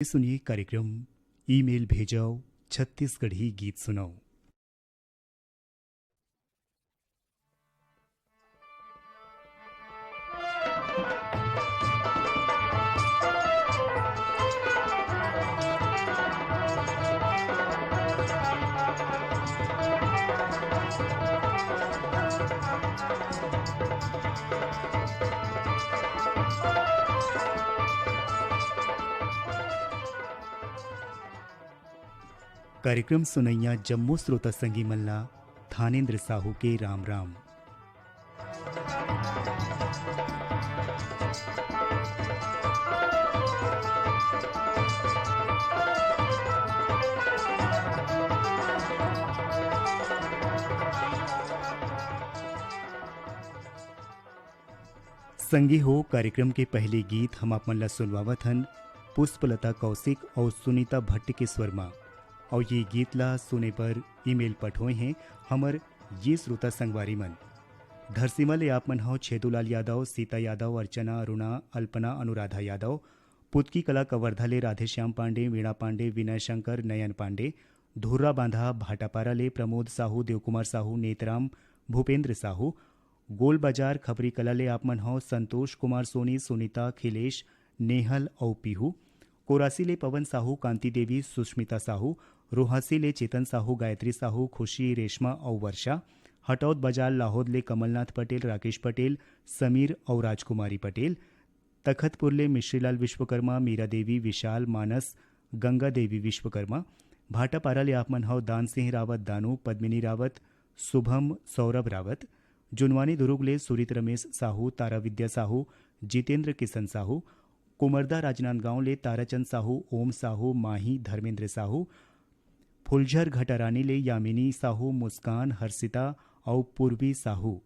सुनिए कार्यक्रम ईमेल भेजाओ छत्तीसगढ़ी गीत सुनाओ। कार्यक्रम सुनैया जम्मू श्रोता संगी मल्ला थानेन्द्र साहू के राम राम। संगी हो कार्यक्रम के पहले गीत हम आप मन ला सुनवावत हन पुष्पलता कौशिक और सुनीता भट्ट के स्वर में। और ये गीत ला सुने पर ईमेल पठोए हैं हमर ये श्रोता संगवारी मन। धरसीमा ले आप मन हो छेदूलाल यादव, सीता यादव, अर्चना, अरुणा, अल्पना, अनुराधा यादव, पुतकी कला कवर्धा ले राधेश्याम पांडे, वीणा पांडे, विनय शंकर, नयन पांडे, धुर्रा बांधा भाटापारा ले प्रमोद साहू, देवकुमार साहू, नेतराम, भूपेंद्र साहू, गोल बाजार खबरी कला ले आप मन हो संतोष कुमार सोनी, सुनीता, खिलेश, नेहल और पीहू, कोरासी ले पवन साहू, कांति देवी, सुष्मिता साहू, रोहासी ले चेतन साहू, गायत्री साहू, खुशी, रेशमा और वर्षा, हटौद बाजार लाहौद ले कमलनाथ पटेल, राकेश पटेल, समीर और राजकुमारी पटेल, तखतपुर ले मिश्रीलाल विश्वकर्मा, मीरा देवी, विशाल, मानस, गंगा देवी विश्वकर्मा, भाटापारा ले आप मन हो दान सिंह रावत, दानू, पद्मिनी रावत, शुभम, सौरभ रावत, जुनवानी दुर्ग ले सुरित रमेश साहू, तारा विद्या साहू, जितेंद्र किशन साहू, कुमरदा राजनांदगांव ले ताराचंद साहू, ओम साहू, माही, धर्मेंद्र साहू, फुलझर घटारानी ले यामिनी साहू, मुस्कान, हर्षिता और पूर्वी साहू।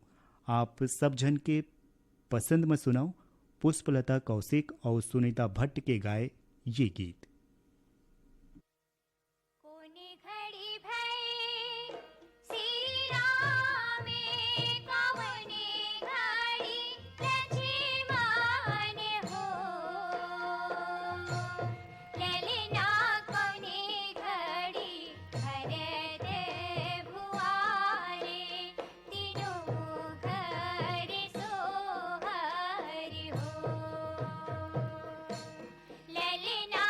आप सब जन के पसंद में सुनाओ पुष्पलता कौशिक और सुनीता भट्ट के गाए ये गीत। ललना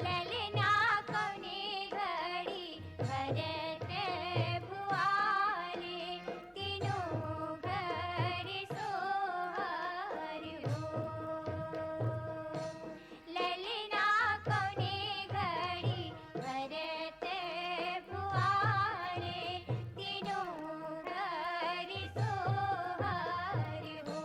ललना कौने घड़ी भरत भुआरे तीनों घर सोहर हो। ललना कौने घड़ी भरत भुआरे तीनों घर सोहर हो।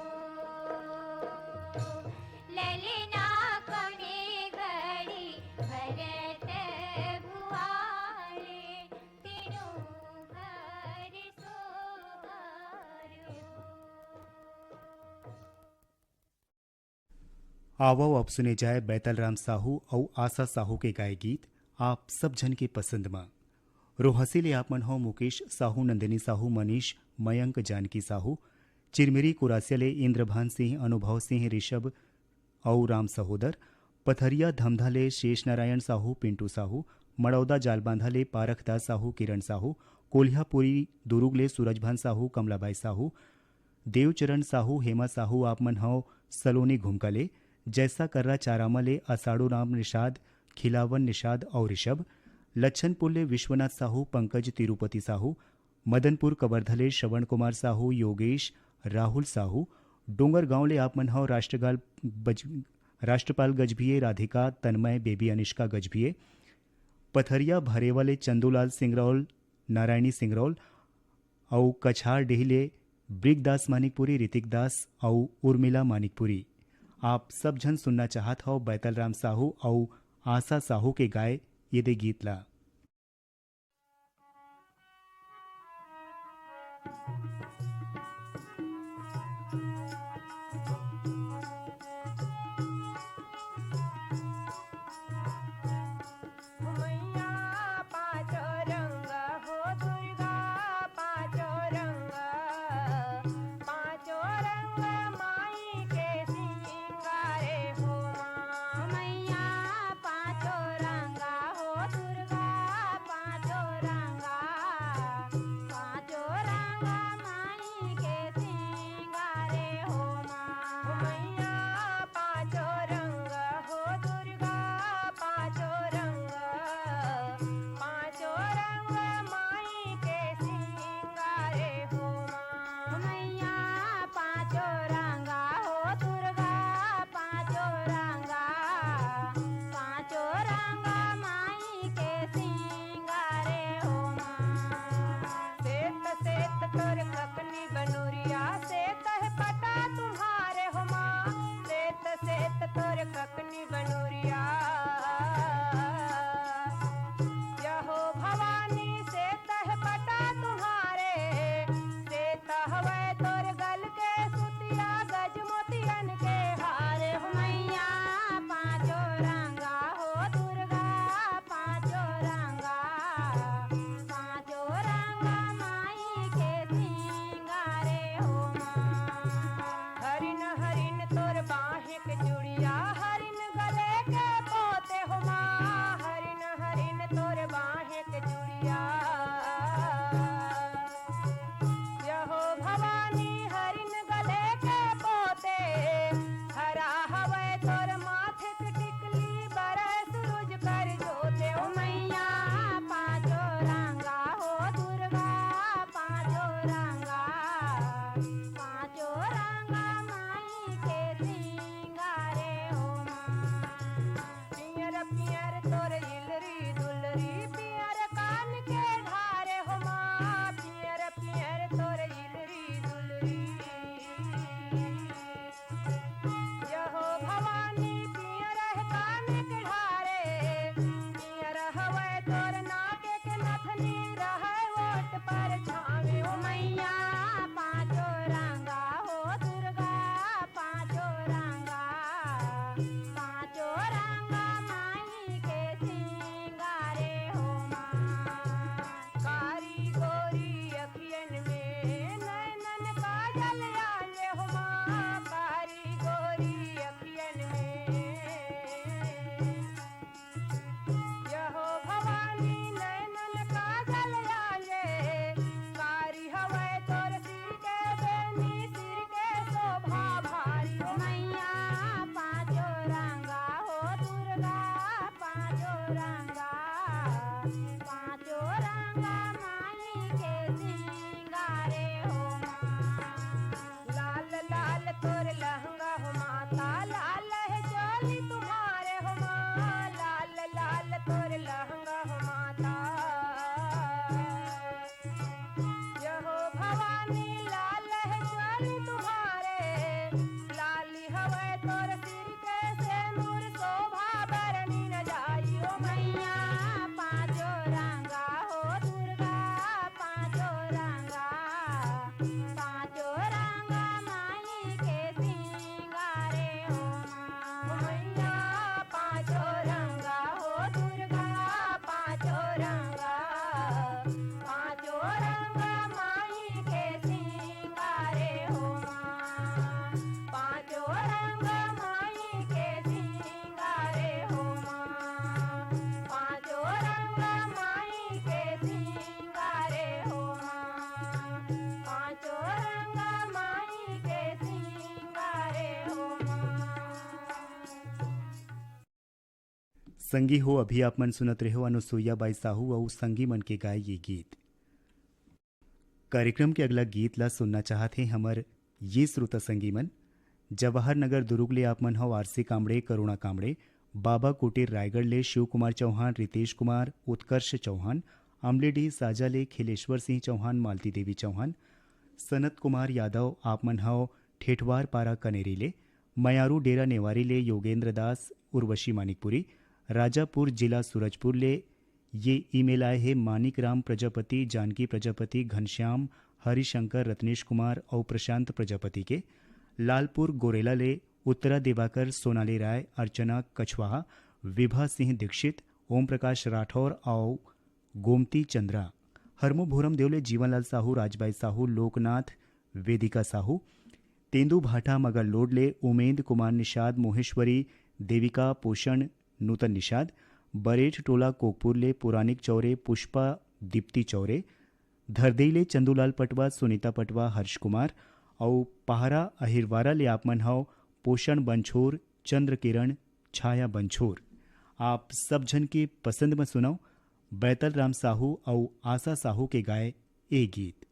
ललना कौने घड़ी भरत भुआरे तीनों घर सोहर हो। आवो अब सुने जाए बैतलराम साहू और आशा साहू के गाए गीत आप सब जन के पसंद में। रोहसीले आप मन हो मुकेश साहू, नंदिनी साहू, मनीष, मयंक, जानकी साहू, चिरमिरी कुरासियाले इंद्रभान सिंह, अनुभव सिंह, ऋषभ और राम सहोदर, पथरिया धमधाले शेष नारायण साहू, पिंटू साहू, मड़ौदा जालबांधाले पारखदास साहू, किरण साहू, कोल्हापुरी दुरुगले सूरजभान साहू, कमलाबाई साहू, देवचरण साहू, हेमा साहू, आप मन हो सलोनी घुमकले, जैसा कर्रा चारामले, असाड़ू राम निषाद, खिलावन निषाद और ऋषभ, लच्छनपुरले विश्वनाथ साहू, पंकज तिरुपति साहू, मदनपुर कवर्धले श्रवण कुमार साहू, योगेश, राहुल साहू, डोंगर गांवले आप मन हो राष्ट्रपाल गजभिये, राधिका, तन्मय, बेबी अनिष्का गजभिये, पथरिया भरेवाले चंदूलाल सिंगरौल, नारायणी सिंगरौल और कछार डेहिले ब्रिकदास मानिकपुरी, ऋतिक दास और उर्मिला मानिकपुरी। आप सब जन सुनना चाहत हो बैतलराम साहू और आशा साहू के गाए ये दे गीत ला। मैया पाँचो रंग हो दुर्गा पाँचो रंग माई के सिंगारे हो माँ। मैया पाँचो रंगा हो दुर्गा पाँचो रंगा संगी हो अभी आप मन सुनत रहे हो अनुसुईया बाई साहू और संगी मन के गाए ये गीत। कार्यक्रम के अगला गीत ला सुनना चाहते हमर ये श्रोता संगी मन जवाहर नगर दुर्ग ले आप मन हो आरसी कामड़े, करुणा कामड़े, बाबा कुटीर रायगढ़ ले शिव कुमार चौहान, रितेश कुमार, उत्कर्ष चौहान, अमलेडी साजा ले खिलेश्वर सिंह चौहान, मालती देवी चौहान, सनत कुमार यादव आप मन हो ठेठवार पारा कनेरी ले, मयारू डेरा नेवारी ले योगेंद्र दास, उर्वशी मानिकपुरी, राजापुर जिला सूरजपुर ले ये ईमेल आए हैं मानिक राम प्रजापति, जानकी प्रजापति, घनश्याम, हरिशंकर, रत्नेश कुमार और प्रशांत प्रजापति के। लालपुर गोरेला ले उत्तरा दिवाकर, सोनाली राय, अर्चना कछवाहा, विभा सिंह दीक्षित, ओम प्रकाश राठौर और गोमती चंद्रा। हरमो भूरम देवले जीवनलाल साहू, राजबाई साहू, लोकनाथ, वेदिका साहू, तेंदु भाटा मगर लोडले उमेंद कुमार निषाद, मोहेश्वरी, देविका पोषण, नूतन निषाद, बरेठ टोला कोकपुरले पुरानिक चौरे, पुष्पा दीप्ति चौरे, धरदेले चंदूलाल पटवा, सुनीता पटवा, हर्ष कुमार और पहारा अहिरवारा ले आप मन हो पोषण बंछोर, चंद्र किरण, छाया बंछोर। आप सब जन के पसंद में सुनाओ बैतल राम साहू और आशा साहू के गाए ए गीत।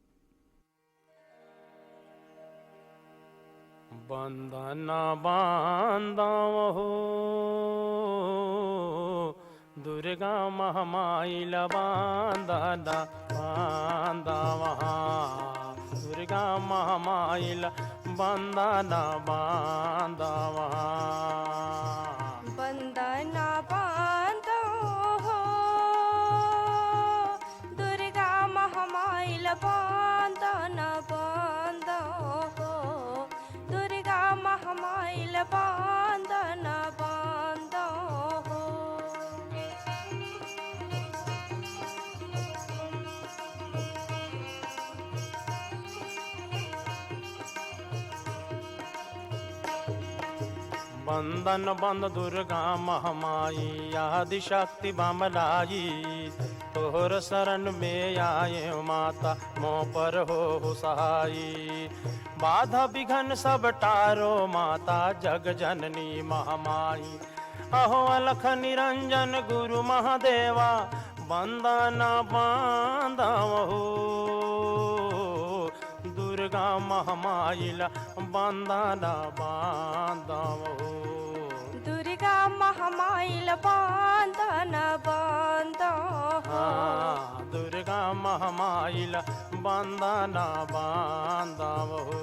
बंदना बांधव हो दुर्गा महामाइल बांधना बांधव, दुर्गा महामाइल बंदना बांधव। बंदना बांधो हो दुर्गा महामाइल बंदना बांधो हो दुर्गा महामाइल बंदना बांधो हो। बंदन बंद दुर्गा महामाई आदि शक्ति बमलाई, तोहर शरण में आए माता मोह पर हो सहाई। बाधा विघन सब टारो माता जग जननी महामाई, अहो अलख निरंजन गुरु महादेवा बंदना बांधव हो दुर्गा महामाइल बंदना बांधव हो। दुर्गा महामाइल बंदना बांधो हो दुर्गा महामाइल बंदना बांधव हो।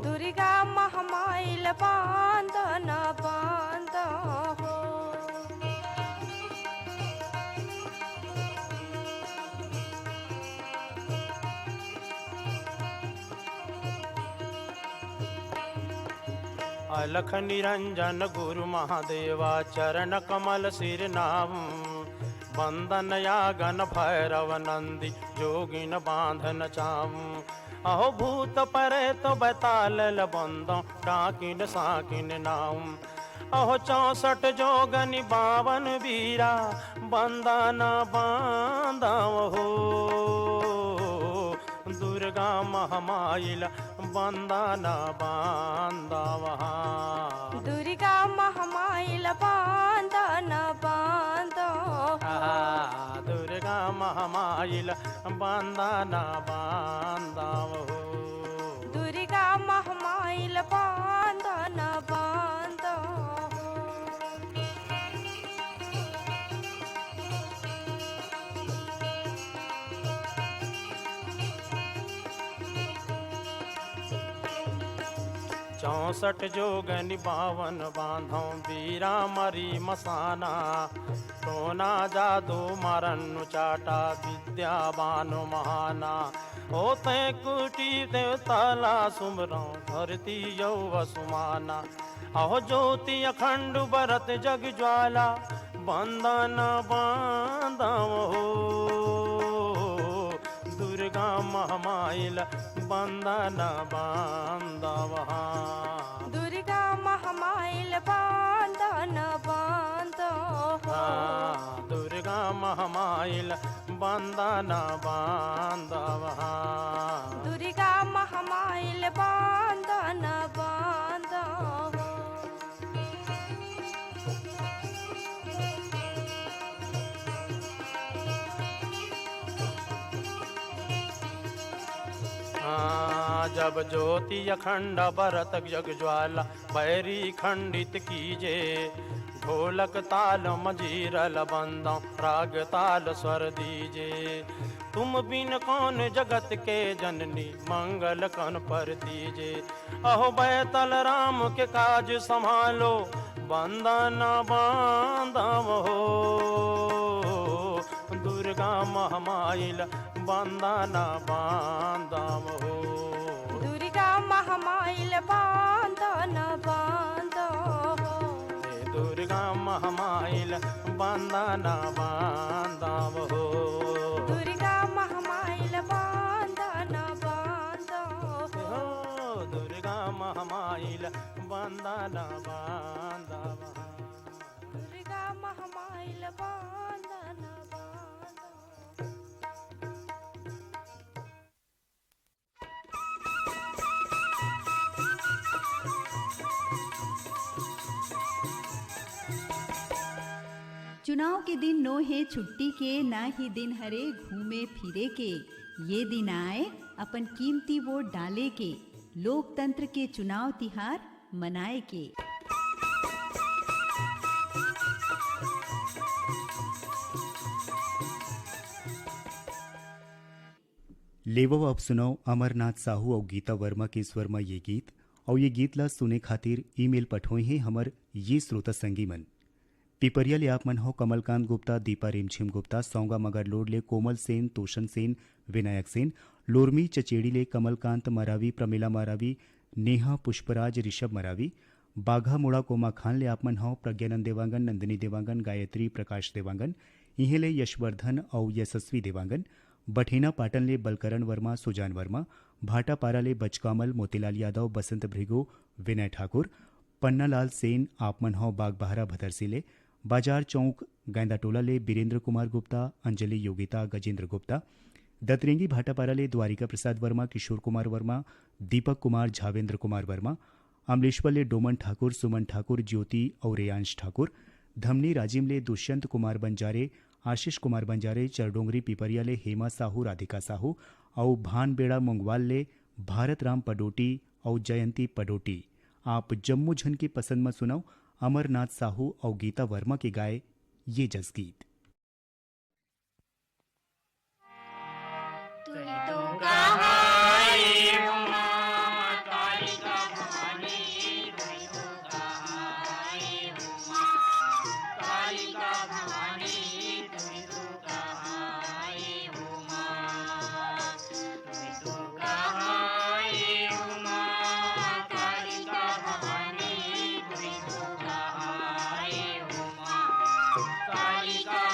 दुर्गा महामाइल बंदना बांधो हो। अलख निरंजन गुरु महादेवा चरण कमल सिर नाम, बंदन यागन भैरव नंदी जोगिन बांधन चाम। अहो भूत परे तो बैताल बंदो डाकिन साकिन नाम, अहो 64 जोगनि 52 वीरा बंदना बांधव हो दुर्गा महामाइल बंदना बांधव। दुर्गा महामाइल बंदना बांधो हो दुर्गा महामाइल बंदना बांधव हो। दुर्गा महामाइल बंदना बांधो हो। चौसठ जोगनि 52 बांधो वीरा मरी मसाना, टोना जादू मरन चाटा विद्यावान महाना। होते कुटी देवताला सुमरो धरती यौ सुमाना, अहो ज्योति अखंड बरत जग ज्वाला बंदना बांधव हो दुर्गा महामाइल बंदना बांधव। दुर्गा महामाइल बंदना बांधो हो दुर्गा महामाइल बंदना बांधव। दुर्गा महामाइल बंदना बांधो हो। जब ज्योति अखंड भरत जग ज्वाला बैरी खंडित कीजे ढोलक ताल मजीरल बंदो राग ताल स्वर दीजे तुम बिन कौन जगत के जननी मंगल कन पर दीजे अहो बैतल राम के काज संभालो बंदन बांधव हो दुर्गा महामाइल बंदन बांधव हो दुर्गा महामाइल बांधन बांधो हो दुर्गा महामाइल बंदन बांधव हो दुर्गा महामाइल बांधन बांधो हो दुर्गा महामाइल बंदन बांधव दुर्गा महामाइल बांधन बांधो चुनाव के दिन नो है छुट्टी के ना ही दिन हरे घूमे फिरे के ये दिन आए अपन कीमती वोट डाले के लोकतंत्र के चुनाव तिहार मनाए के लेवो अब सुनो अमरनाथ साहू और गीता वर्मा के स्वर में ये गीत और ये गीत ला सुने खातिर ईमेल पठोई हैं हमर ये श्रोता संगी मन पिपरिया ले आप मन हो कमलकांत गुप्ता दीपा रेमछिम गुप्ता सौंगा मगर लोड ले कोमल सेन तोशन सेन विनायक सेन लोरमी चचेड़ी ले कमलकांत मरावी प्रमिला मरावी नेहा पुष्पराज ऋषभ मरावी बाघा मुड़ा कोमा खान ले आप मन हो प्रज्ञानंद देवांगन नंदिनी देवांगन गायत्री प्रकाश देवांगन इहे ले यशवर्धन और यशस्वी देवांगन बठेना पाटन ले बलकरण वर्मा सुजान वर्मा भाटापारा ले बचकामल मोतीलाल यादव बसंत भृगु विनय ठाकुर पन्नालाल सेन आपमन हो बागबहारा भदरसी ले बाजार चौक गैंदाटोला ले बीरेंद्र कुमार गुप्ता अंजलि योगिता गजेंद्र गुप्ता दतरेंगी भाटापारा ले द्वारिका प्रसाद वर्मा किशोर कुमार वर्मा दीपक कुमार झावेंद्र कुमार वर्मा अमलेश्वर ले डोमन ठाकुर सुमन ठाकुर ज्योति और रेयांश ठाकुर धमनी राजिम ले दुष्यंत कुमार बंजारे आशीष कुमार बंजारे चरडोंगरी पिपरिया ले हेमा साहू राधिका साहू और भानबेड़ा मोंगवाल ले भारत राम पडोटी और जयंती पडोटी आप जम्मू झन की पसंद में सुनाओ अमरनाथ साहू और गीता वर्मा के गाए ये जसगीत कालिका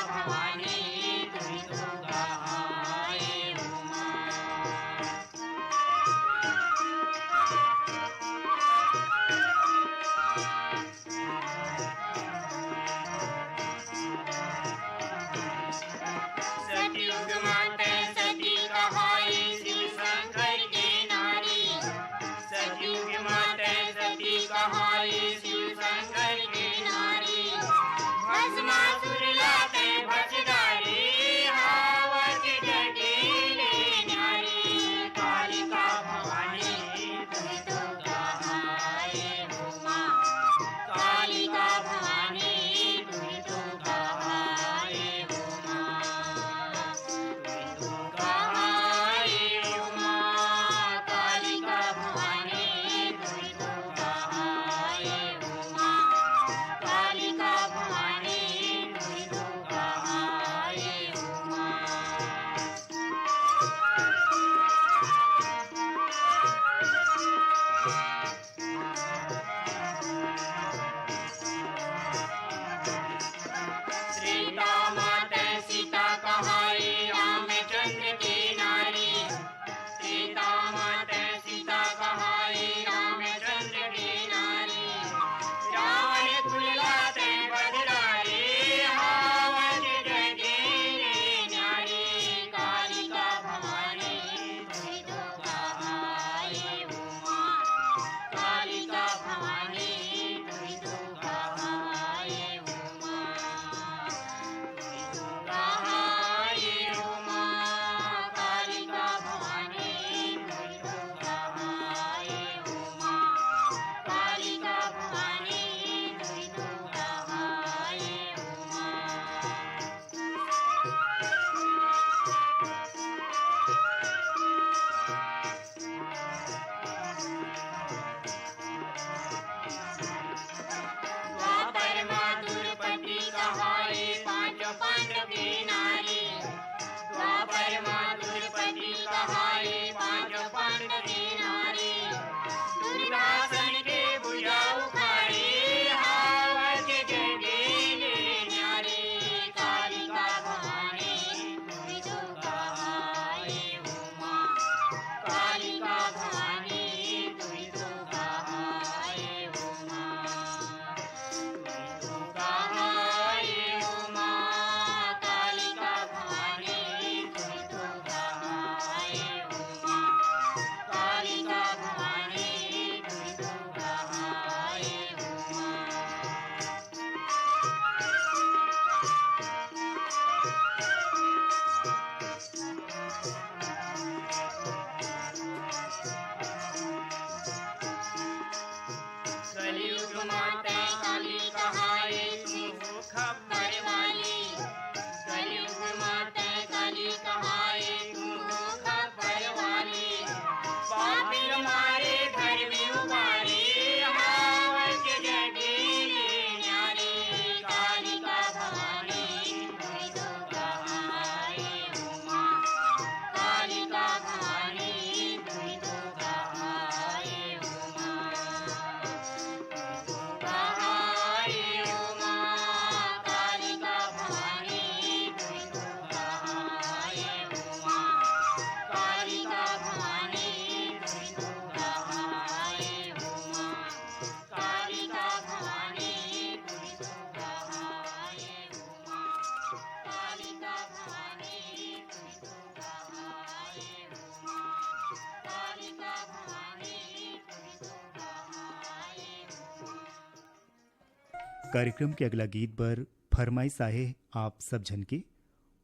कार्यक्रम के अगला गीत पर फरमाइश आए आप सब जन के।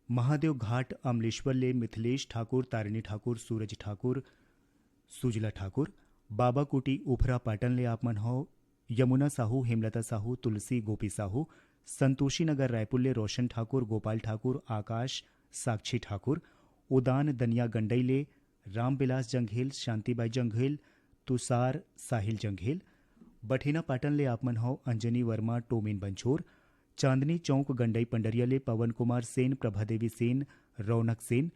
महादेव घाट अमलेश्वर ले मिथिलेश ठाकुर, तारिणी ठाकुर, सूरज ठाकुर, सुजला ठाकुर, बाबा कुटी उफरा पाटन ले आप मन हो। यमुना साहू, हेमलता साहू, तुलसी गोपी साहू, संतोषी नगर रायपुर ले रोशन ठाकुर, गोपाल ठाकुर, आकाश, साक्षी ठाकुर, उदान दनिया गंडई ले रामविलास जंघेल, शांतिबाई जंघेल, तुषार साहिल जंघेल, बठेना पाटन ले आप मन हो। अंजनी वर्मा, टोमिन बंछोर, चांदनी चौक गंडई पंडरिया ले पवन कुमार सेन, प्रभादेवी सेन, रौनक सेन,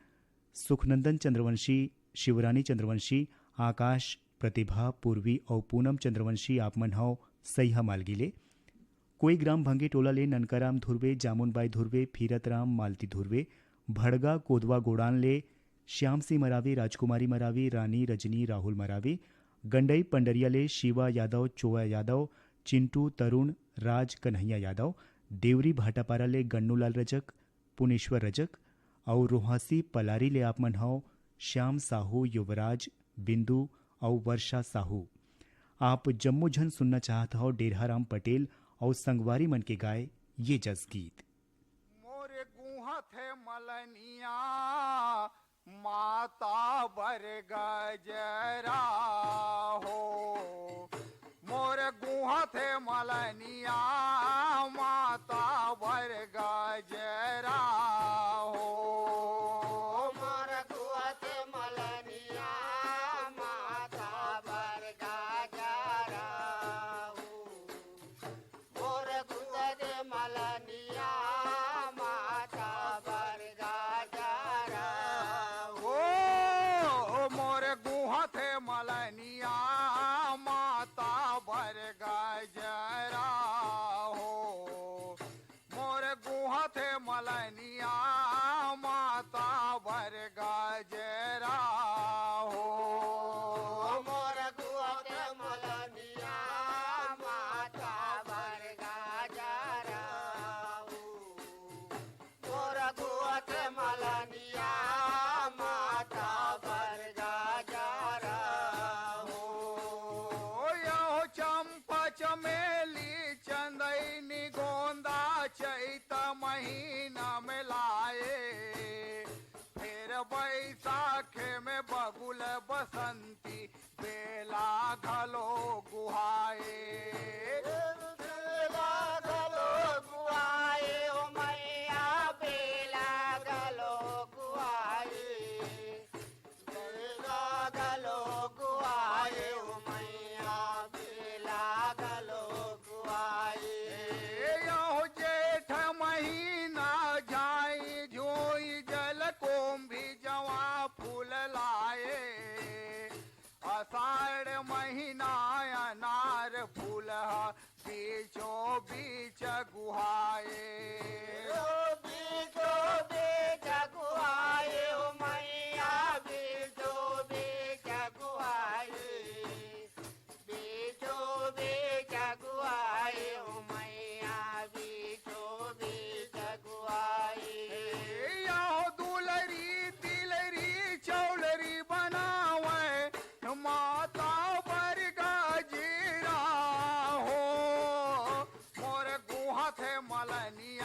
सुखनंदन चंद्रवंशी, शिवरानी चंद्रवंशी, आकाश, प्रतिभा, पूर्वी और पूनम चंद्रवंशी आप मन हो सैहा मालगीले। कोई ग्राम भंगे टोला ले ननकाराम धुर्वे, जामुनबाई धुर्वे, फीरतराम, मालती धुर्वे, भड़गा कोदवा गोड़ान ले श्याम सिंह मरावी, राजकुमारी मरावी, रानी रजनी, राहुल मरावी, गंडई पंडरिया ले शिवा यादव, चोया यादव, चिंटू, तरुण, राज, कन्हैया यादव, देवरी भाटापारा ले गन्नूलाल रजक, पुनेश्वर रजक और रोहासी पलारी ले आप मन हो श्याम साहू, युवराज, बिंदु और वर्षा साहू। आप जम्मू झन सुनना चाहता हो डेरहाराम पटेल और संगवारी मन के गाए ये जस गीत। मोरे गुहा थे मलनिया माता बर गजरा हो, मोरे गुहा थे मलनिया माता बर गजरा हो, मोरे गुहा थे मलनिया माता बर गजरा हो, मोरे गुहा थे मलनिया माता बर गजरा हो, मोरे गुहा थे मलनिया माता बर गजरा हो, मोरे गुहा थे मलनिया माता बर गजरा हो, मोरे गुहा थे मलनिया माता बर गजरा हो, मोरे गुहा थे मलनिया माता बर गजरा हो, यो चंपा चमेली चंदनी गोंदा चैत महीना में लाए, फिर बैसाख में बबुल बसंती बेला घलो गुहाए, बेला घलो गुहाए ओ मैया बेला घलो गुहाए, बेला घलो गुहाए ओ मैया बेला घलो गुहाए, यो जेठ महीना जाई झोई जल कोम्भी जवा फूल लाए, आषाढ़ महीना अनार फूल बीचो बीच गुहाए, बीचो बीच गुहाए ओ मैया बीचो बीच गुहाए, बीचो बीच गुहाए ओ मैया बीचो बीच गुहाए, यो दुलरी तिलरी चौलरी बनावे माता बर गजरा हो, मोर गुहा थे मलनिया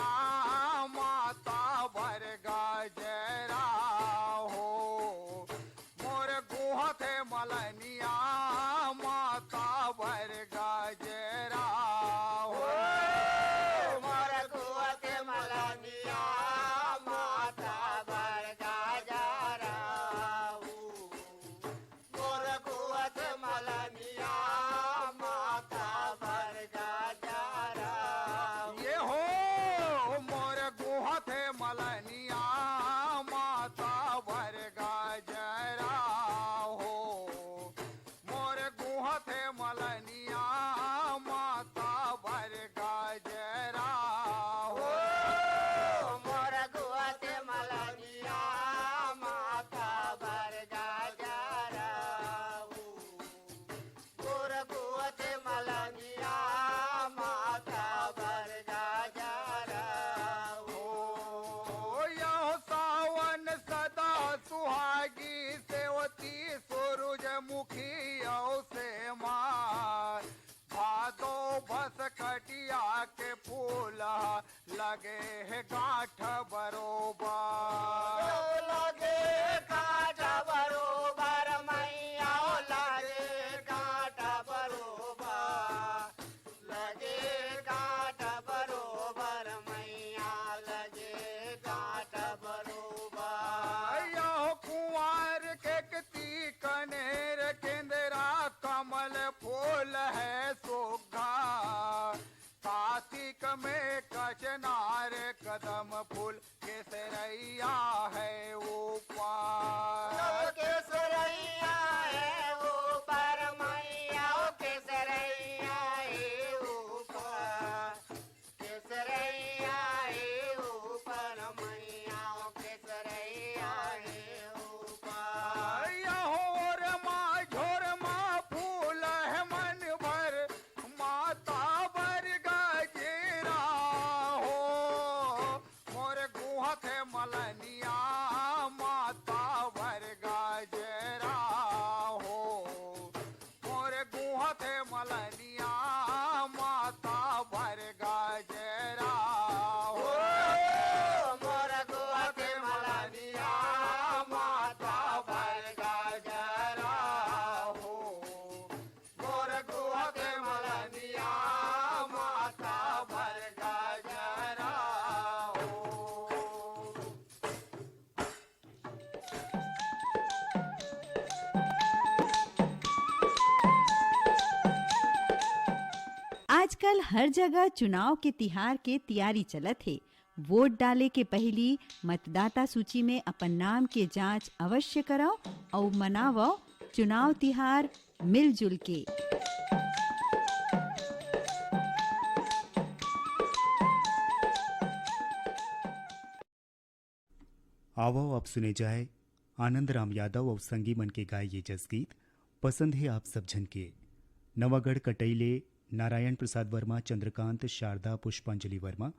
के फूल लगे है गांठ बरोबर लगे गांठ बरोबर मैया लगे गांठ बरोबर लगे गांठ बरोबर मैया लगे गांठ बरोबर यो कुंवर के कती कनेर केंद्रा कमल फूल है सुघा कार्तिक में कचनार कदम फूल केसरैया है ऊपर केसरैया है ऊपर मैया केसरैया है ऊपर केसरैया है ऊपर मैया केसरैया है ऊपर योर माँ झोर माँ फूल है मन भर माता बर गजेरा हो मोर गुहत है मलनिया माता भर गजेरा हो मोर गुहत है मलनिया माता भर गजेरा हो मोर गुहत है मलनिया माता भर गजेरा हो मोर गुहत है मलनिया माता भर गजेरा हो आजकल हर जगह चुनाव के तिहार के तैयारी चलत है। वोट डाले के पहली मतदाता सूची में अपन नाम के जांच अवश्य कराओ और मनावो चुनाव तिहार मिलजुल के। आओ अब सुने जाए आनंद राम यादव और संगी मन के गाए ये जस गीत पसंद है आप सब झन के। नवागढ़ कटैले नारायण प्रसाद वर्मा, चंद्रकांत, शारदा, पुष्पांजलि वर्मा,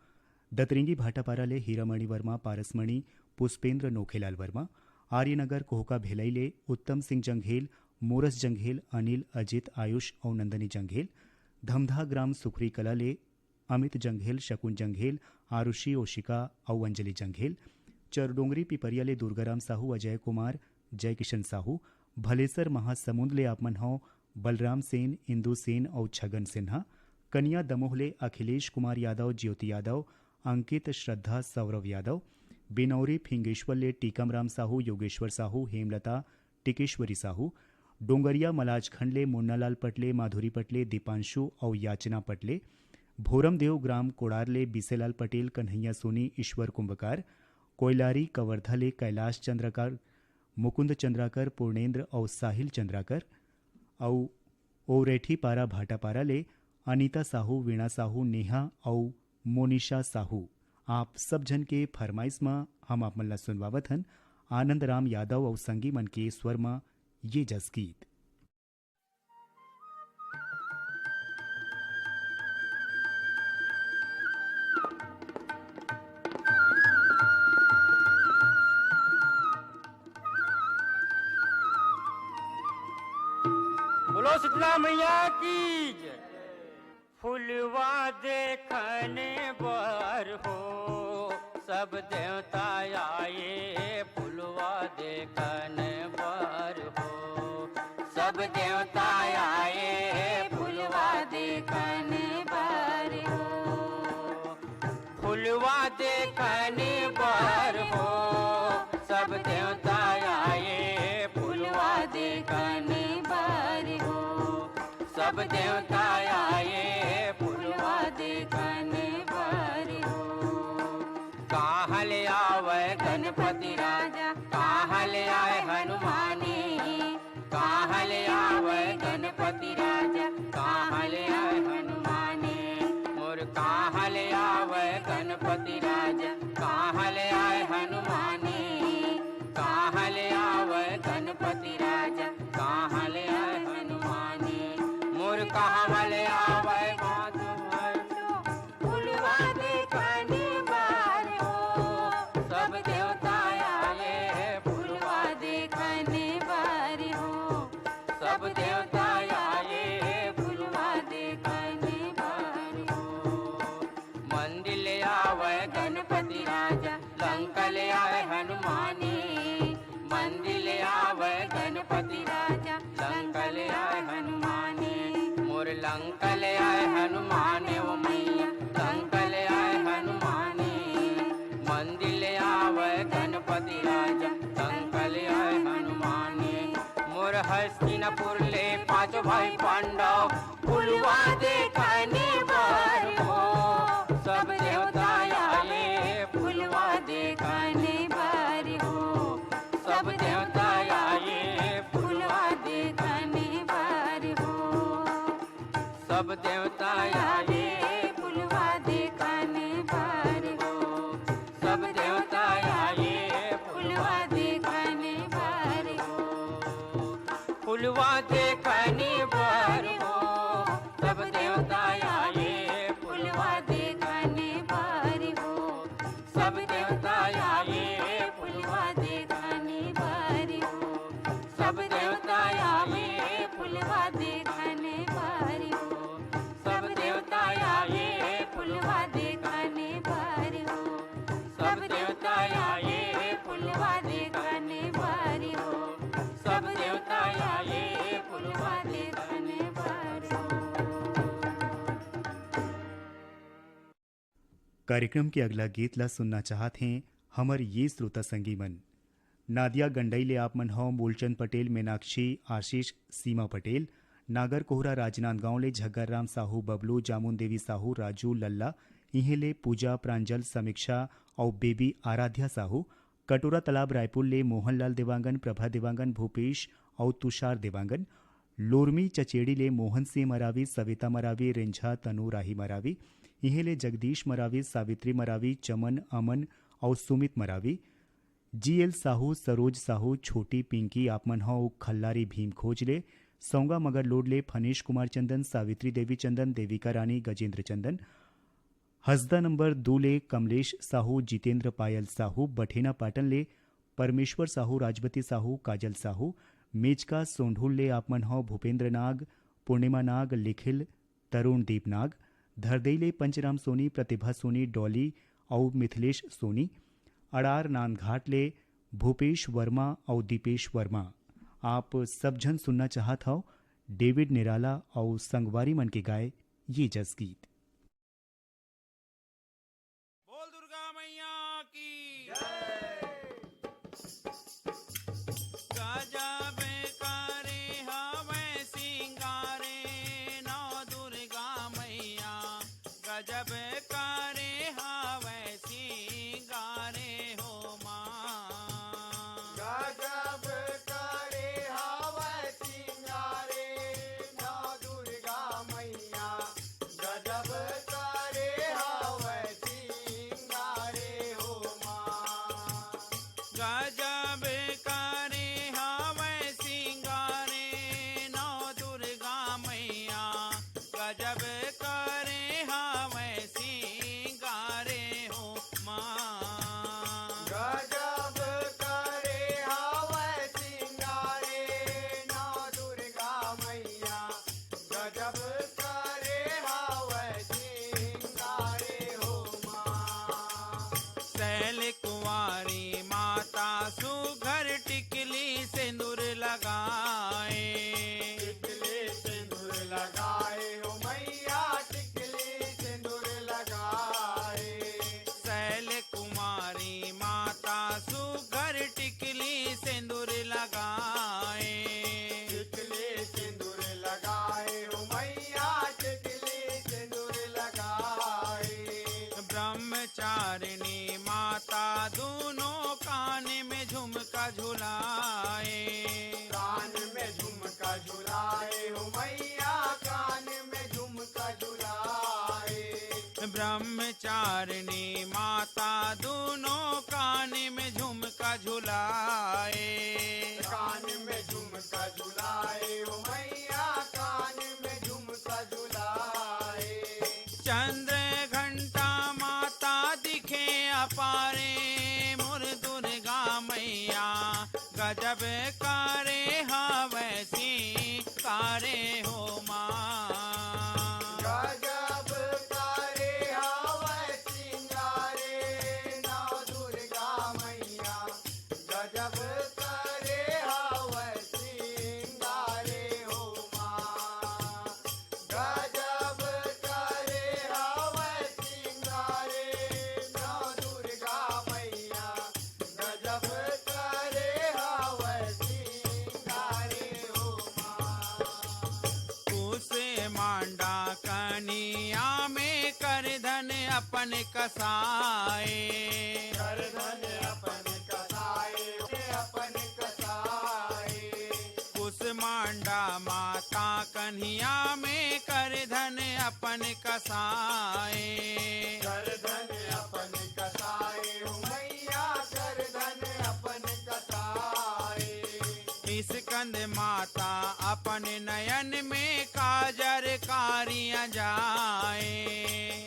दतरिंगी भाटापाराले हीरामणि वर्मा, पारसमणि, पुष्पेंद्र नोखेलाल वर्मा, आर्यनगर कोहका भेलैले उत्तम सिंह जंघेल, मोरस जंघेल, अनिल, अजित, आयुष और नंदनी जंघेल, धमधा ग्राम सुखरी कलाले अमित जंघेल, शकुन जंघेल, आरुषि, ओशिका और अंजलि जंघेल, चरडोंगरी पिपरियाले दुर्गाराम साहू, अजय कुमार, जय किशन साहू, भलेसर महासमुंदले आपमन हो बलराम सेन, इंदु सेन और छगन सिन्हा, कन्या दमोहले अखिलेश कुमार यादव, ज्योति यादव, अंकित, श्रद्धा, सौरव यादव, बिनौरी फिंगेश्वरले टीकमराम साहू, योगेश्वर साहू, हेमलता, टिकेश्वरी साहू, डोंगरिया मलाजखंडले मुन्नालाल पटले, माधुरी पटले, दीपांशु और याचना पटले, भोरमदेव ग्राम कोड़ारले बिसेलाल पटेल, कन्हैया सोनी, ईश्वर कुंभकार, कोयलारी कवर्धाले कैलाश चंद्रकर, मुकुंद चंद्राकर, पूर्णेंद्र और साहिल चंद्राकर, और ओरेठी पारा भाटापारा ले अनीता साहू, वीणा साहू, नेहा और मोनिशा साहू। आप सब जन के फरमाइश में हम आप मन ला सुनवावत हन आनंद राम यादव और संगी मन के स्वर में ये जस गीत। बोलो शीतला मैया की जय। फुलवा देखने बर हो सब देवता आए, फुलवा देखने बर हो सब देवता आए, फुलवा देखने बर हो फुलवा देखने बर हो सब देवता आए, फुलवा देखने बर हो सब देवता आए, फुलवा देखने बर हो। काहल आवे गणपति राजा, काहल आए हनुमाने, काहल आवे गणपति राजा, काहल आए हनुमाने, मोर काहल आवे गणपति राजा, काहल आए हनुमाने, काहल आवे गणपति राजा, काहल आए हनुमाने, मोर काहल आवे फुलवा देखने बर हो सब देवता आए, गणपति राजा लंका ले आए हनुमाने मंदिर ले आवे गणपति राजा लंका ले आए हनुमाने मोर लंका ले आए हनुमाने ओ मैया लंका ले आए हनुमाने मंदिर ले आवे गणपति राजा लंका ले आए हनुमाने मोर हस्तिनापुर ले पांच भाई पांडव फुलवा देखने बार हो सब देवता आए फुलवा देखने बार हो सब देवता आए फुलवा देखने बार हो सब देवता आए फुलवा देखने बार हो सब देवता आए फुलवा देखने बार हो फुलवा देखने बार हो सब देवता आए फुलवा देखने बार हो सब देवता आए फुलवा देखने बार हो सब देवता आए फुलवा देखने बार हो सब देवता आए फुलवा देखने बार हो सब देवता आए फुलवा देखने बार हो सब देवता आए फुलवा देखने बार हो। कार्यक्रम के अगला गीत ला सुनना चाहत हैं हमर ये श्रोता संगीमन नादिया गंडई ले आप मन हो मूलचंद पटेल मीनाक्षी आशीष सीमा पटेल नागर कोहरा राजनांदगांव ले झग्गर राम साहू बबलू जामुन देवी साहू राजू लल्ला इहे ले पूजा प्रांजल समीक्षा और बेबी आराध्या साहू कटोरा तालाब रायपुर ले मोहनलाल देवांगन प्रभा देवांगन भूपेश और तुषार देवांगन लोरमी चचेड़ी ले मोहन सिंह मरावी सविता मरावी रिंझा तनु राही मरावी इहे ले जगदीश मरावी सावित्री मरावी चमन अमन और सुमित मरावी जीएल साहू सरोज साहू छोटी पिंकी आपमन हो खल्लारी भीम खोज ले सौंगा मगर लोड ले फनीश कुमार चंदन सावित्री देवी चंदन देविका रानी गजेंद्र चंदन हसदा नंबर 2 ले कमलेश साहू जितेंद्र पायल साहू बठेना पाटन ले परमेश्वर साहू राजवती साहू काजल साहू मेचका सोंढुल ले आपमन हो भूपेंद्र नाग पूर्णिमा नाग लिखिल तरुण दीप नाग धरदई ले पंचराम सोनी प्रतिभा सोनी डॉली और मिथिलेश सोनी अड़ार नानघाट ले भूपेश वर्मा और दीपेश वर्मा आप सब जन सुनना चाहत हो डेविड निराला और संगवारी मन के गाए ये जस गीत। बोल दुर्गा मैया की गजब करे हवे सिंगारे नौ दुर्गा मैया गजब करे हवे सिंगारे हो माँ गजब करे हवै सिंगारे नौ दुर्गा मैया गजब करे हवै सिंगारे हो माँ गजब करे हवे सिंगारे नौ दुर्गा मैया गजब करे हवे सिंगारे हो माँ गजब करे हवै सिंगारे नौ दुर्गा मैया गजब करे हवै सिंगारे हो माँ सैल कुंवारी माता सुघर टिकली सिंदूर लगाए टिकली सिंदूर लगाए हो मैया टिकली सिंदूर लगाए सैल कुमारी माता सुघर टिकली सिंदूर लगाए टिकली सिंदूर लगाए हो मैया टिकली सिंदूर लगाए ब्रह्मचारिणी माता दोनों कान में झुमका झुलाए कान में झुमका झुलाए हो मैया कान में झुमका झुलाए ब्रह्मचारिणी माता दोनों कान में झुमका झुलाए कान में झुमका झुलाए हो मैया कान में झुमका झुलाए चंद्र घंटा माता दिखे अपारे मोर दुर्गा मैया गजब करे हवै सिंगारे हो माँ गजब करे हवै सिंगारे अपन कसाए। कर धन अपन कसाए, अपन कसाए। कुसमांडा माता कन्हैया में कर धन अपन कसाए। कर धन अपन कसाए, मैया कर धन अपन कसाए। इस कंद माता अपन नयन में काजर कारियां जाए।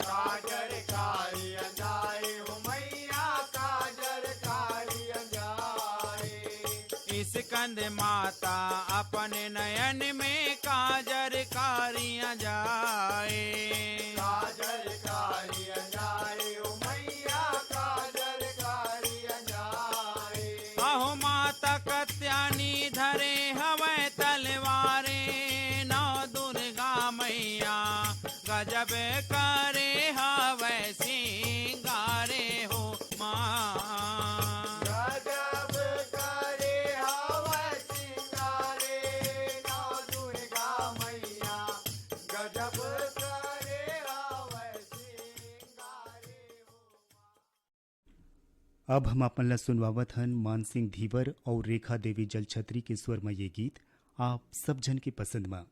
काजर कारियां जाए, मैया काजर कारियां जाए। इस कंद माता अपन नयन में काजर कारियां जाए। काजर कारियां जाए, मैया काजर कारियां जाए। अहो माता कत्यानी धरे हवै तलवारे, नौ दुर्गा मैया गजब करे हवै सिंगारे हो माँ। गजब करे हवै सिंगारे, नौ दुर्गा मैया गजब करे हवै सिंगारे हो। अब हम अपन ला सुनवावत हन मान सिंह धीवर और रेखा देवी जलछत्री के स्वर में ये गीत आप सब जन की पसंद में।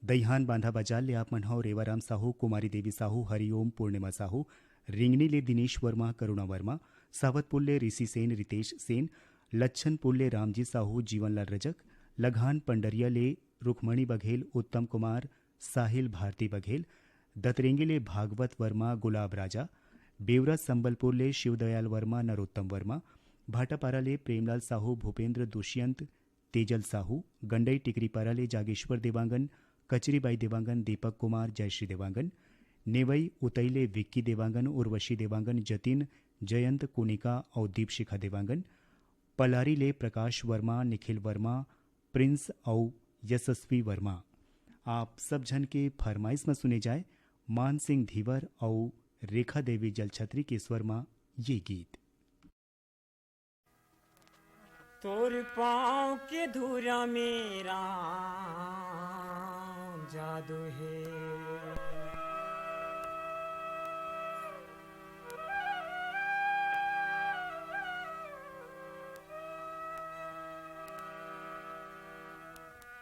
दईहान बांधा बाजार ले आप मन हो रेवाराम साहू, कुमारी देवी साहू, हरिओम पूर्णिमा साहू, रिंगनी ले दिनेश वर्मा, करुणा वर्मा, सावतपुर ले ऋषि सेन, रितेश सेन, लच्छनपुर ले रामजी साहू, जीवनलाल रजक, लघान पंडरिया ले रुक्मणी बघेल, उत्तम कुमार, साहिल भारती बघेल, दतरेंगे ले भागवत वर्मा, गुलाब राजा, बेवरा संबलपुर ले शिवदयाल वर्मा, नरोत्तम वर्मा, भाटापारा ले प्रेमलाल साहू, भूपेंद्र दुष्यंत, तेजल साहू, गंडई टिकरीपारा ले जागेश्वर देवांगन, कचरीबाई देवांगन, दीपक कुमार, जयश्री देवांगन, नेवई उतईले विक्की देवांगन, उर्वशी देवांगन, जतिन, जयंत कुनिका और दीपशिखा देवांगन, पलारी ले प्रकाश वर्मा, निखिल वर्मा, प्रिंस और यशस्वी वर्मा। आप सब जन के फरमाइश में सुने जाए मान सिंह धीवर और रेखा देवी जलछत्री के स्वर में ये गीत। तोर पाँव के धूरा मेरा जादू है,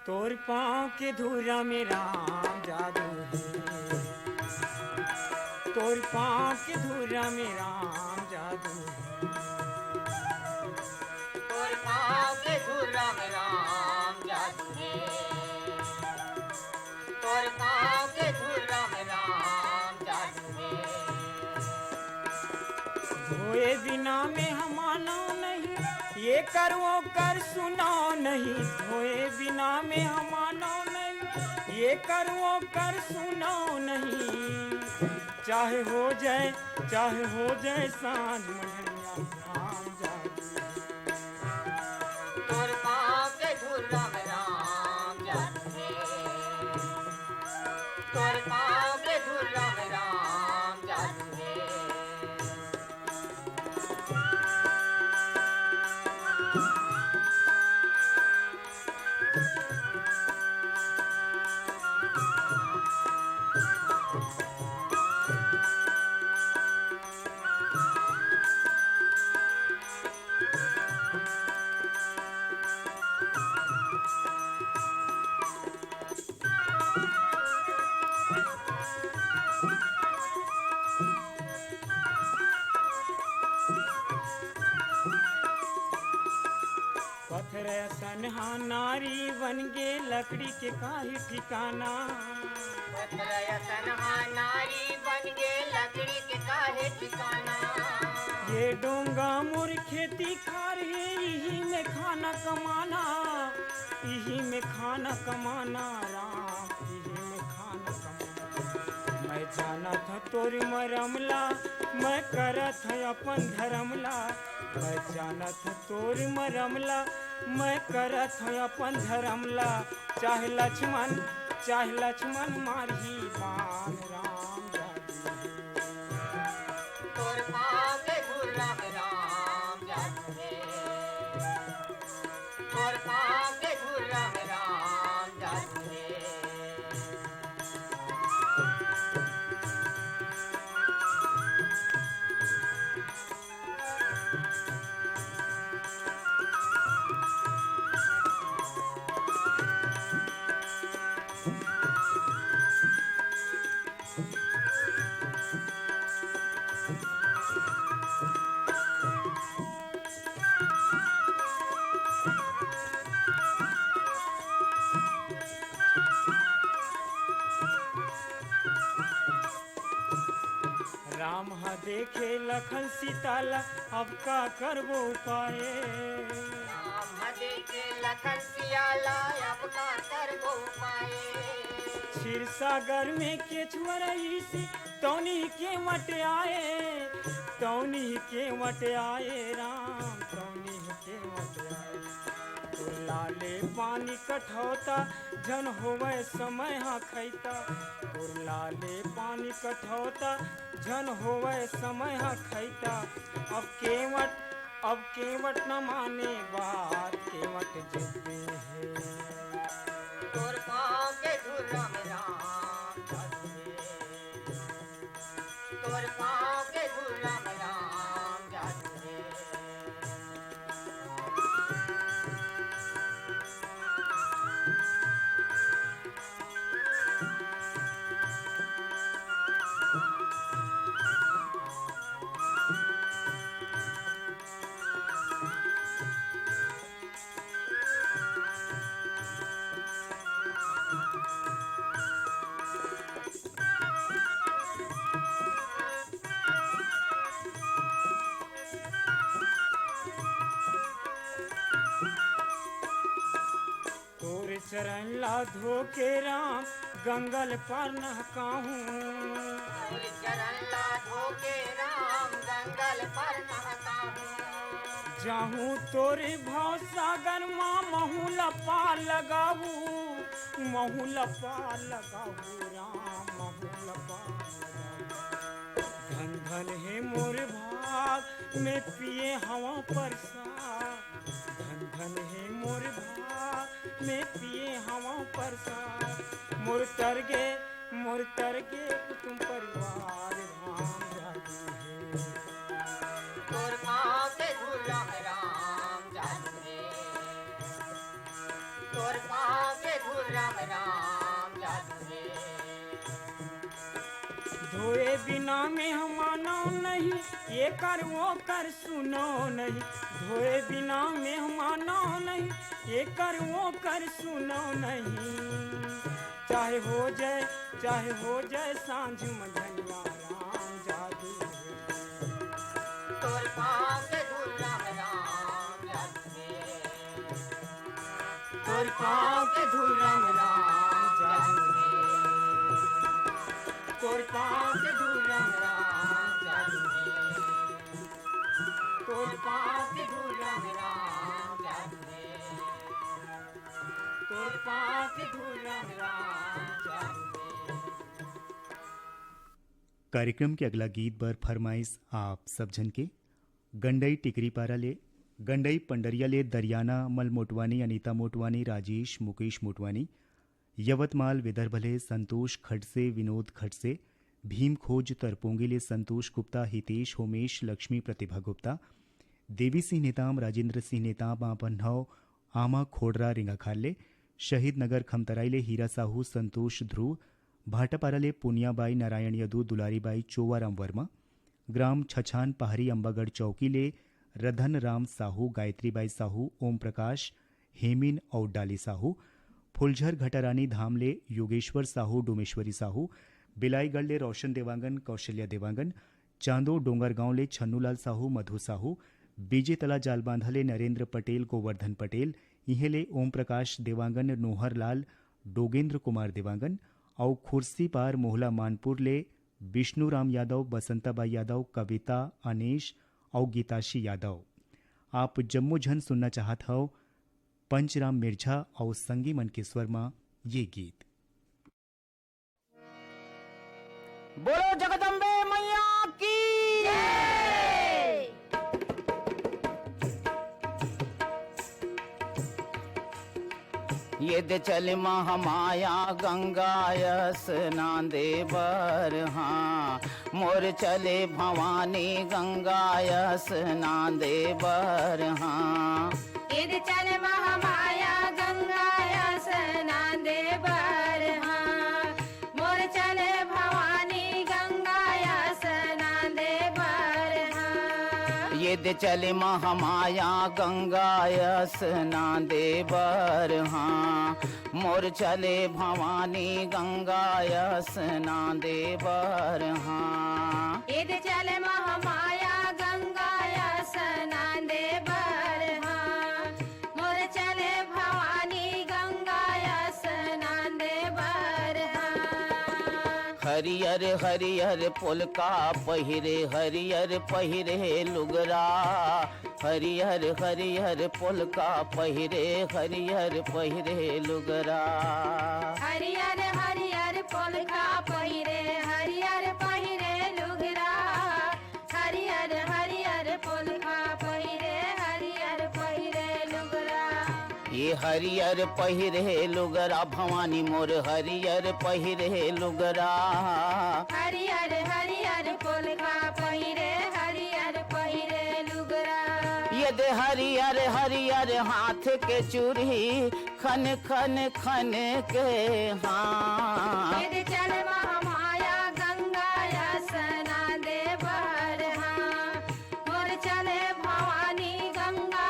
तोर पाँव के धूरा मेरा जादू है, तोर पाँव के धूरा मेरा जादू है। तोर पाँव के धूरा में राम जादू है। तोर पाँव के धूरा में राम जादू है। धोए बिना में हमाना नहीं, ये कर वो कर सुनाओ नहीं। धोए बिना में हमाना नहीं, ये कर वो कर सुनाओ नहीं। चाहे हो जाए सांझ मंझरिया राम जादू है। तोर पाँव के धूरा में राम जादू है। तोर पाँव के धूरा में राम जादू है। पत्थर सनहा नारी बन गे लकड़ी के काहे ठिकाना। पथरय तनहा नारी बन गे लकड़ी के काहे ठिकाना। ये डोंगा मोर खेती खार है, यही में खाना कमाना, यही में खाना कमाना राम, यही में खाना कमाना। मैं जाना था तोर मरमला, मैं करत है अपन धर्मला। मैं जाना था तोर मरमला, मैं करत है अपन धर्मला। चाहे लक्ष्मण मारही बाण राम जादू है। तोर पाँव के धूरा में राम जादू है। तोर पाँव के धूरा में राम जादू है। जहाँ देखे लखन सीताला अब का करबो पाए राम देखे लखन सियाला अब का करबो पाए क्षीर सागर में केचुआ रही सी तौनी के वट आए तौनी के वट आए राम तौनी के वट आए तो लाले पानी कठौता जन होवे समय हाँ खैता तो लाले पानी कठौता जन होवे समय हाँ खैता अब केवट न माने बात केवट जिद्दी है तोर पाँव के धुरम राम जादू रे तोर पाँव के धुरम राम जादू रे तोर चरण ला धोके राम गंगल पर नहकाहूँ तोर चरण ला धोके राम गंगल पर नहकाहूँ जाहूँ तोरे भाव सागर माँ महू लपा लगाऊ महू लपा लगाऊ राम महू लपा लगाऊ धन धन हे मोर भाग में पिए हवा परसाद धन धन हे मोर भाग में पिए हवा परसाद मोर तरगे कुटुम परिवार राम जादू है तोर पाँव के धुरम राम जादू रे तोर पाँव के धुरम राम जादू रे धोए बिना में हम मानो नहीं ये कर वो कर सुनो नहीं धोए बिना में हम मानो नहीं ये कर वो कर सुनो नहीं चाहे हो जाए सांझ मझलिया राम जादू है तोर पाँव के धुरम राम जादू रे तोर पाँव के धुरम राम जादू है तोर पाँव के धुरम राम जादू है तोर पाँव के धुरम राम जादू है तोर पाँव के धुरम राम जादू है कार्यक्रम के अगला गीत बर फरमाइश आप सब जन के गंडई टिकरी पारा ले गंडई पंडरिया ले दरियाना मल मोटवानी अनीता मोटवानी राजेश मुकेश मोटवानी यवतमाल विदर्भले संतोष खडसे विनोद खडसे भीम खोज तरपोंगी ले संतोष गुप्ता हितेश होमेश लक्ष्मी प्रतिभा गुप्ता देवी सिंह नेताम राजेंद्र सिंह नेताम आपन्हव आमा खोडरा रिंगाखाले शहीद नगर खमतराई ले हीरा साहू संतोष ध्रुव भाटापारा ले पुनियाबाई नारायण यदू दुलारीबाई चोवाराम वर्मा ग्राम छछान पहाड़ी अंबागढ़ चौकी ले रधन राम साहू गायत्रीबाई साहू ओम प्रकाश हेमिन और डाली साहू फुलझर घटारानी धाम ले योगेश्वर साहू डोमेश्वरी साहू बिलाईगढ़ ले रोशन देवांगन कौशल्या देवांगन चांदो डोंगरगांव ले छन्नूलाल साहू मधु साहू बीजे तला जालबांधा ले नरेंद्र पटेल गोवर्धन पटेल इहे ले ओम प्रकाश देवांगन नोहर लाल डोगेंद्र कुमार देवांगन और खुर्सी पार मोहला मानपुर ले विष्णुराम यादव बसंताबाई यादव कविता अनेश और गीताशी यादव आप जम्मू झन सुनना चाहत हो पंचराम मिर्झा और संगी मन के स्वर में ये गीत बोलो जगदम्बे मैया की ये दे चल महामाया गंगायस नांदे बर हाँ मोर चले भवानी गंगायस नांदे बर हाँ इद चल महामाया गंगाया स्नांदे बर हाँ मोर चले भवानी गंगाया स्नांदे बर हाँ ये दे चल महामाया गंगायस नांदे बर हाँ मोर चले भवानी गंगायस नांदे बर हाँ इद चल हरियर हरियर पुलका पहिरे हरियर पहिरे लुगरा हरियर हरियर पुलका पहिरे हरियर पहिरे लुगरा हरियर हरियर पोलका पहिरे हरियर पहिरे लुगरा हरियर हरियर पोलका पहिरे हरियर पहिरे लुगरा ये हरियर पहिरे लुगरा भवानी मोर हरियर पहिरे लुगरा हरियर हरियर पोलका पहिरे हरियर पहिरे लुगरा ये दे हरियर हरियर हाथ के चूड़ी खन खन खन के हाँ यदि चल महामाया गंगा स्ना दे बर हाँ मोर चले भवानी गंगा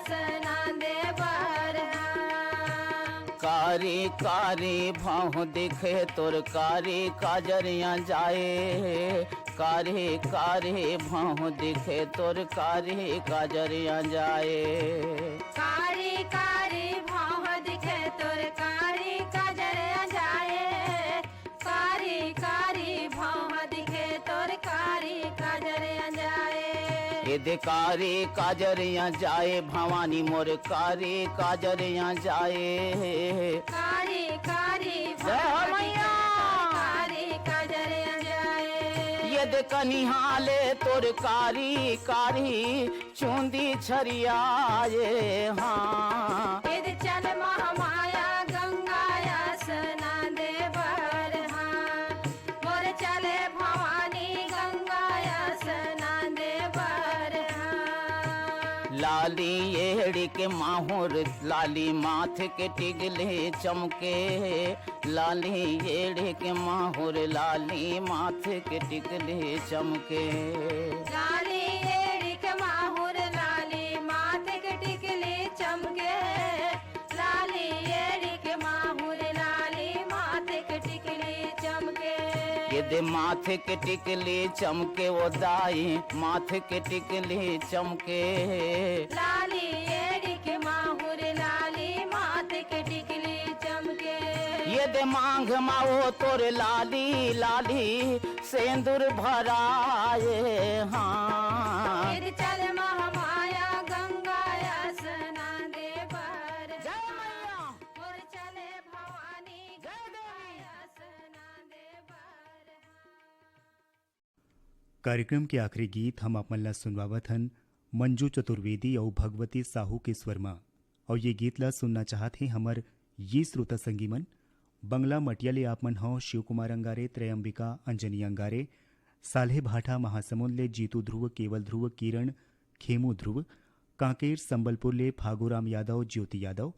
स्ना दे बर हाँ कारी कारी भाव दिखे तोर कारी काजरिया जाए कारी कारी भाव दिखे तोर कारी काजरिया जाए कारी कारी भाव दिखे तोर कारी काजरिया जाए कारी कारी भाव दिखे तोर कारी काजरिया जाए यदि कारी काजरिया जाए भवानी मोर कारी काजरिया जाए कारी कारी भाव दिखे कारी काजरिया जाए यदि कनिहाले तोर कारी कारी चूंदी छरियाए हाँ यदि चल महामाया गंगा स्ना दे बर हाँ मोर चले भवानी गंगा स्ना दे बर हाँ लाली येड़ी के माहुर लाली माथ के टिगले चमके लाली येड़ी के माहुर लाली माथ के टिगले चमके लाली एड़ी के माहुर लाली माथे के टिकले चमके लाली एड़ी के माहुर लाली माथे के टिकले चमके यदि माथे के टिकले चमके वो दाई माथे के टिकले चमके लाली एड़ी के माहुर लाली माथे के टिकले चमके यदि मांग माओ तोर लाली लाली सेंदूर भराए हाँ यदि चल महामाया गंगा स्ना दे बर मोर चले भवानी गंगा स्ना दे बर कार्यक्रम के आखिरी गीत हम आप मन ला सुनवावत हन मंजू चतुर्वेदी और भगवती साहू के स्वर में और ये गीत ला सुनना चाहत हैं हमर ये श्रोता संगी मन बंगला मटियाले आप मन हो शिव कुमार अंगारे त्रयंबिका अंजनी अंगारे साल्हे भाटा महासमुंद ले जीतू ध्रुव केवल ध्रुव किरण खेमू ध्रुव कांकेर संबलपुर ले फागूराम यादव ज्योति यादव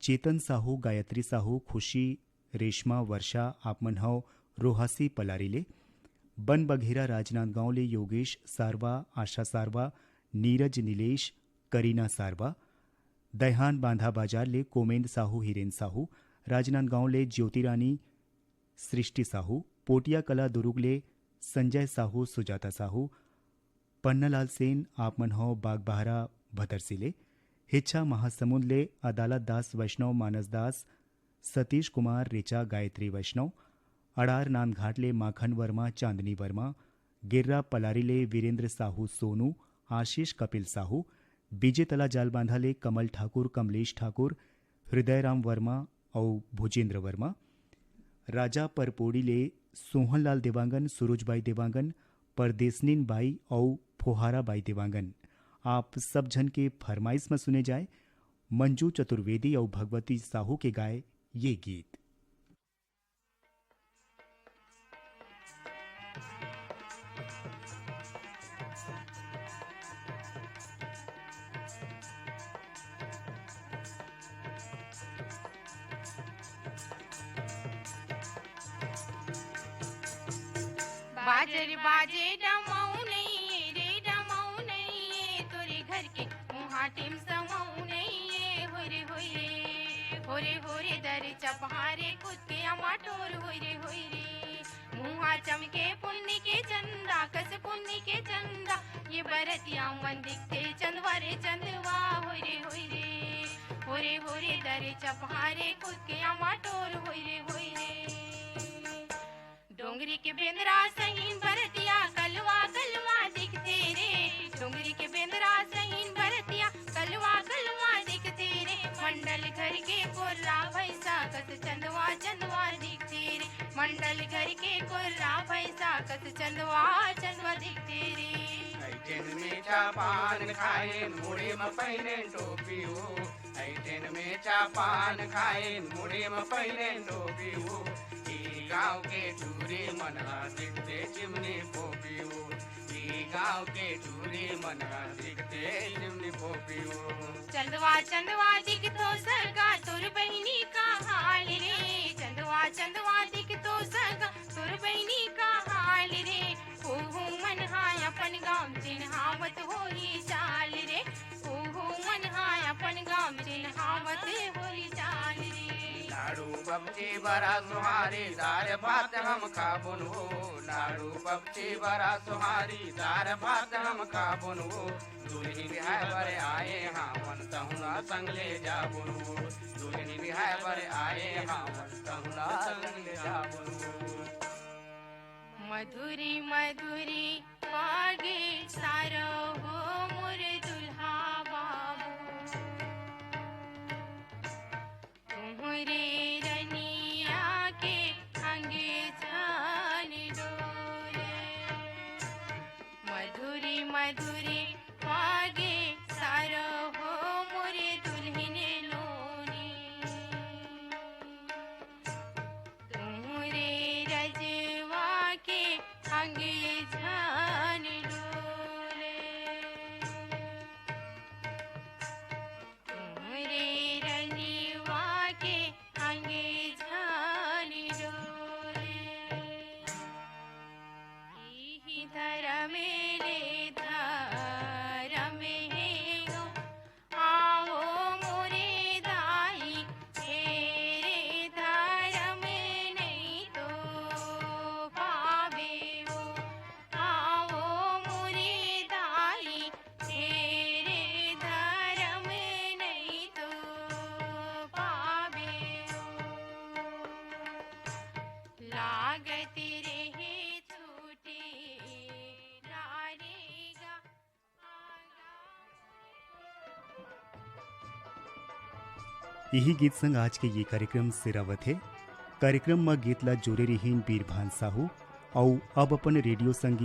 चेतन साहू गायत्री साहू खुशी रेशमा वर्षा आप मन हो रोहासी पलारी ले बन बघेरा राजनांदगांव ले योगेश सारवा आशा सारवा नीरज नीलेश करीना सारवा दहान बांधा बाजार ले कोमेंद साहू हिरेन साहू राजनांदगांव ले ज्योतिरानी सृष्टि साहू पोटिया कला दुर्ग ले संजय साहू सुजाता साहू पन्नालाल सेन आप मन हो बागबहारा भतरसी ले हिच्छा महासमुंद ले अदालत दास वैष्णव मानस दास सतीश कुमार रेचा गायत्री वैष्णव अड़ार नांदघाट ले माखन वर्मा चांदनी वर्मा गिर्रा पलारी ले वीरेंद्र साहू सोनू आशीष कपिल साहू बीजेतला जालबांधा ले कमल ठाकुर कमलेश ठाकुर हृदयराम वर्मा और भुजेंद्र वर्मा राजा परपोड़ी ले सोहनलाल देवांगन सुरुजबाई देवांगन परदेसनीन बाई और फोहारा बाई देवांगन आप सब जन के फरमाइश में सुने जाए मंजू चतुर्वेदी और भगवती साहू के गाए ये गीत। बाजर बाजे डमाऊ नहीं रे डमाऊ नहीं तोरे घर के मुहाटिम समाऊ नहीं होरे होरे होरे दर चपहारे खुद के अमाटोर होरे मुहा चमके पुण्य के चंदा कस पुण्य के चंदा ये बरतिया मन दिखते चंदवारे चंदवा होरे दर चपहारे खुद के अमाटोर होरे डोंगरी के बेंदरा सहीन भरतिया कलवा कलवा दिखते रे डोंगरी के बेंदरा सहीन भरतिया कलवा कलवा दिखते रे मंडल घर के कोर्रा भैसा कस चंदवा चंदवा दिखते रे मंडल घर के कोर्रा भैसा कस चंदवा चंदवा दिखते रे ऐटेन मीठा पान खाए मुड़ी में पहने टोपी हो ऐटेन मीठा पान खाए मुड़ी में पहने टोपी हो ई गाँव के चूरी मनहा दिखते चिमनी पोपी हो ई गाँव के चूरी मनहा दिखते चिमनी पोपी हो चंदवा चंदवा दिख तो सरगा तोर बहनी का हाल रे चंदवा चंदवा दिख तो सरगा तोर बहनी का हाल रे ओहो मन हाय अपन गाँव चिन्हावत होली चाल रे ओहो मन हाय अपन गाँव चिन्हावत होली चाल रे लाडू बबची बड़ा सुहारी दार भात हम खाबुन हो लाडू बबची बड़ा सुहारी दार भात हम खाबुन हो दुल्हनी बिहार पर आए हावन तहुना संग ले जाबुन हो दुल्हनी बिहार पर आए हावन तहुना संग ले जाबुन हो मधुरी मधुरी आगे सारो हो मोर दुल्हा बाबू तुम्हारे रनिया के अंगे जान डोले मधुरी मधुरी आगे सारो हो मोर दुल्हन लोनी तुम्हारे रजवा के अंगे जान डोले तुम्हारे रनिवा के अंगे जान डोले ही धर मेरे धर में गो आओ मोरे दाई तेरे धर में नहीं तो पावे हो आओ मोरे दाई तेरे धर में नहीं तो पावे हो लागत रहे छूटे नारेगा यही गीत संग आज के ये कार्यक्रम सिरावत है। कार्यक्रम में गीतला जोरे रहीन बीरभान साहू और अब अपन रेडियो संगीत